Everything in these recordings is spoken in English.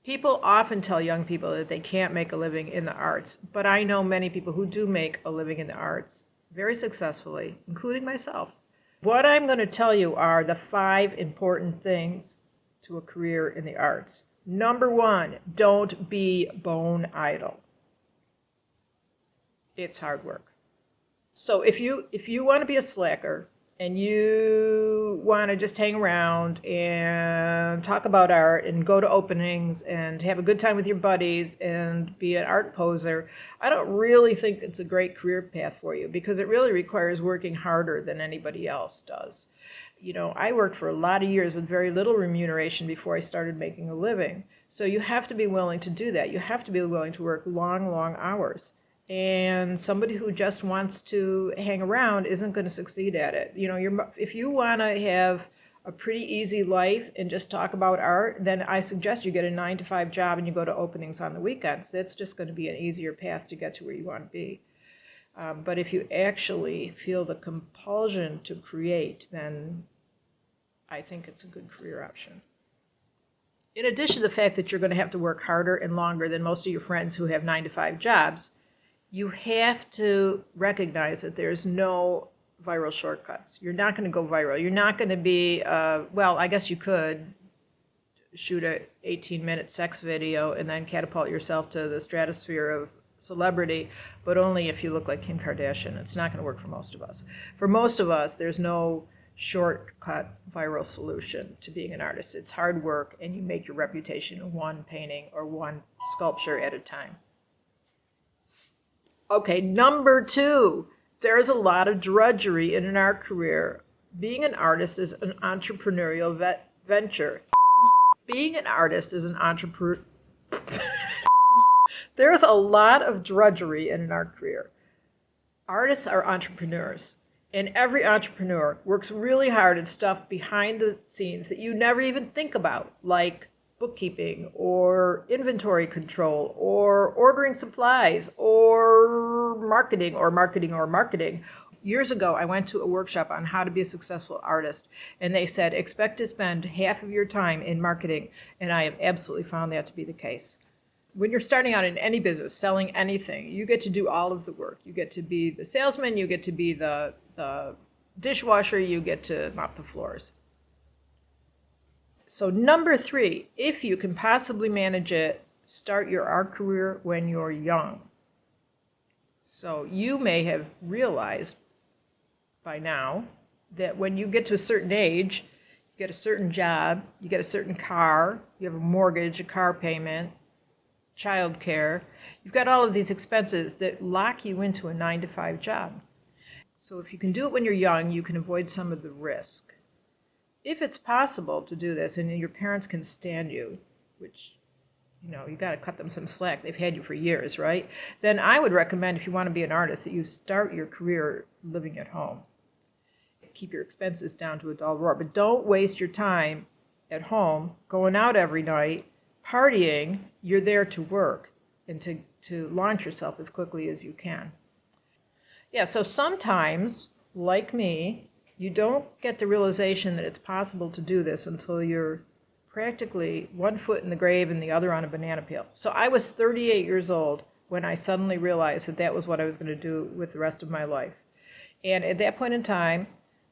People often tell young people that they can't make a living in the arts, but I know many people who do make a living in the arts very successfully, including myself. What I'm going to tell you are the 5 important things to a career in the arts. Number 1, don't be bone idle. It's hard work. So if you want to be a slacker and you want to just hang around and talk about art and go to openings and have a good time with your buddies and be an art poser, I don't really think it's a great career path for you, because it really requires working harder than anybody else does. You know, I worked for a lot of years with very little remuneration before I started making a living. So you have to be willing to do that. You have to be willing to work long, long hours. And somebody who just wants to hang around isn't going to succeed at it. You know, if you want to have a pretty easy life and just talk about art, then I suggest you get a 9-to-5 job and you go to openings on the weekends. It's just going to be an easier path to get to where you want to be. But if you actually feel the compulsion to create, then I think it's a good career option. In addition to the fact that you're going to have to work harder and longer than most of your friends who have 9-to-5 jobs, you have to recognize that there's no viral shortcuts. You're not going to go viral. You're not going to be, well, I guess you could shoot a 18-minute sex video and then catapult yourself to the stratosphere of celebrity, but only if you look like Kim Kardashian. It's not going to work for most of us. For most of us, there's no shortcut viral solution to being an artist. It's hard work, and you make your reputation one painting or one sculpture at a time. Okay, number 2, there's a lot of drudgery in an art career. Being an artist is an entrepreneurial venture. Being an artist is an entrepreneur. There's a lot of drudgery in an art career. Artists are entrepreneurs, and every entrepreneur works really hard at stuff behind the scenes that you never even think about, like bookkeeping or inventory control or ordering supplies or marketing. Years ago, I went to a workshop on how to be a successful artist, and they said, expect to spend half of your time in marketing, and I have absolutely found that to be the case. When you're starting out in any business, selling anything, you get to do all of the work. You get to be the salesman, you get to be the dishwasher, you get to mop the floors. So number 3, if you can possibly manage it, start your art career when you're young. So you may have realized by now that when you get to a certain age, you get a certain job, you get a certain car, you have a mortgage, a car payment, childcare. You've got all of these expenses that lock you into a 9-to-5 job. So if you can do it when you're young, you can avoid some of the risk. If it's possible to do this and your parents can stand you, which, you know, you got to cut them some slack. They've had you for years, right? Then I would recommend, if you want to be an artist, that you start your career living at home. Keep your expenses down to a dull roar, but don't waste your time at home going out every night, partying. You're there to work and to launch yourself as quickly as you can. Yeah, so sometimes, like me, you don't get the realization that it's possible to do this until you're practically one foot in the grave and the other on a banana peel. So I was 38 years old when I suddenly realized that that was what I was going to do with the rest of my life. And at that point in time,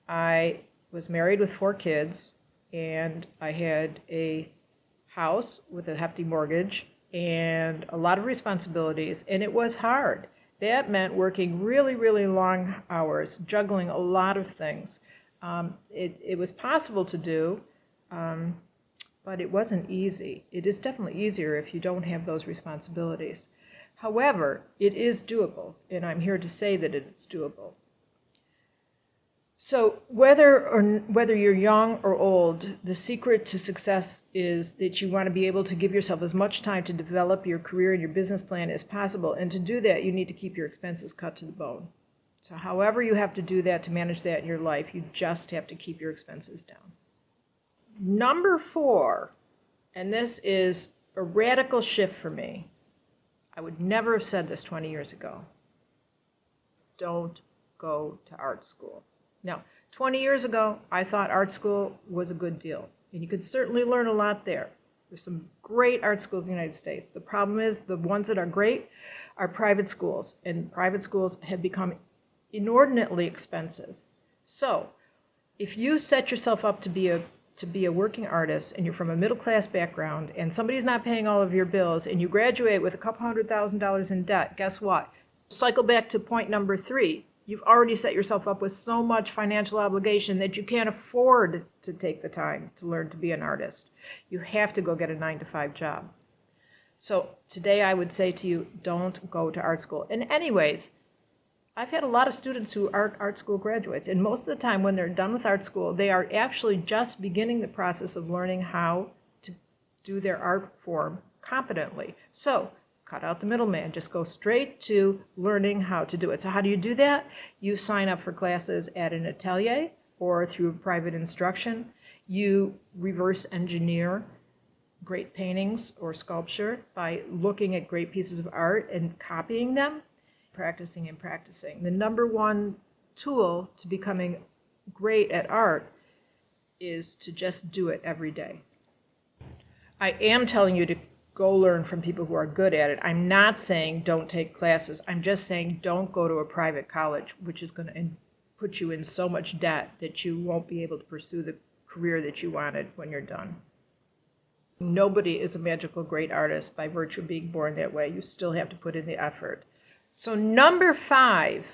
I was married with 4 kids, and I had a house with a hefty mortgage and a lot of responsibilities, and it was hard. That meant working really, really long hours, juggling a lot of things. It was possible to do, but it wasn't easy. It is definitely easier if you don't have those responsibilities. However, it is doable, and I'm here to say that it's doable. So whether you're young or old, the secret to success is that you want to be able to give yourself as much time to develop your career and your business plan as possible. And to do that, you need to keep your expenses cut to the bone. So however you have to do that to manage that in your life, you just have to keep your expenses down. Number 4, and this is a radical shift for me. I would never have said this 20 years ago. Don't go to art school. Now, 20 years ago, I thought art school was a good deal, and you could certainly learn a lot there. There's some great art schools in the United States. The problem is the ones that are great are private schools, and private schools have become inordinately expensive. So if you set yourself up to be a working artist, and you're from a middle class background, and somebody's not paying all of your bills, and you graduate with a couple $100,000 in debt, guess what? Cycle back to point number 3. You've already set yourself up with so much financial obligation that you can't afford to take the time to learn to be an artist. You have to go get a 9-to-5 job. So today I would say to you, don't go to art school. And anyways, I've had a lot of students who are art school graduates, and most of the time when they're done with art school, they are actually just beginning the process of learning how to do their art form competently. So cut out the middleman. Just go straight to learning how to do it. So how do you do that? You sign up for classes at an atelier or through private instruction. You reverse engineer great paintings or sculpture by looking at great pieces of art and copying them, practicing and practicing. The number one tool to becoming great at art is to just do it every day. I am telling you to go learn from people who are good at it. I'm not saying don't take classes. I'm just saying don't go to a private college, which is going to put you in so much debt that you won't be able to pursue the career that you wanted when you're done. Nobody is a magical great artist by virtue of being born that way. You still have to put in the effort. So number 5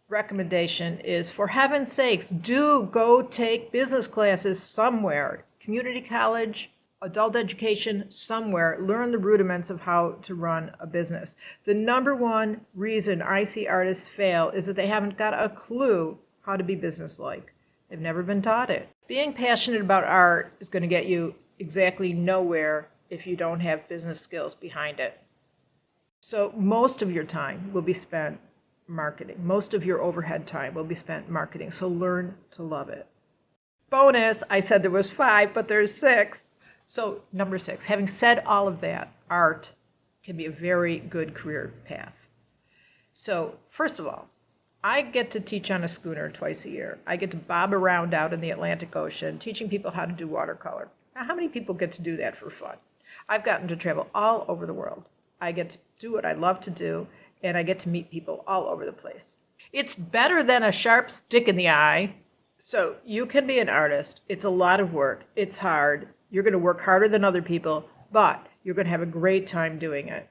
recommendation is, for heaven's sakes, do go take business classes somewhere. Community college, adult education, somewhere. Learn the rudiments of how to run a business. The number one reason I see artists fail is that they haven't got a clue how to be businesslike. They've never been taught it. Being passionate about art is going to get you exactly nowhere if you don't have business skills behind it. So most of your time will be spent marketing. Most of your overhead time will be spent marketing. So learn to love it. Bonus, I said there was 5, but there's 6. So number 6, having said all of that, art can be a very good career path. So first of all, I get to teach on a schooner twice a year. I get to bob around out in the Atlantic Ocean, teaching people how to do watercolor. Now, how many people get to do that for fun? I've gotten to travel all over the world. I get to do what I love to do, and I get to meet people all over the place. It's better than a sharp stick in the eye. So you can be an artist. It's a lot of work. It's hard. You're going to work harder than other people, but you're going to have a great time doing it.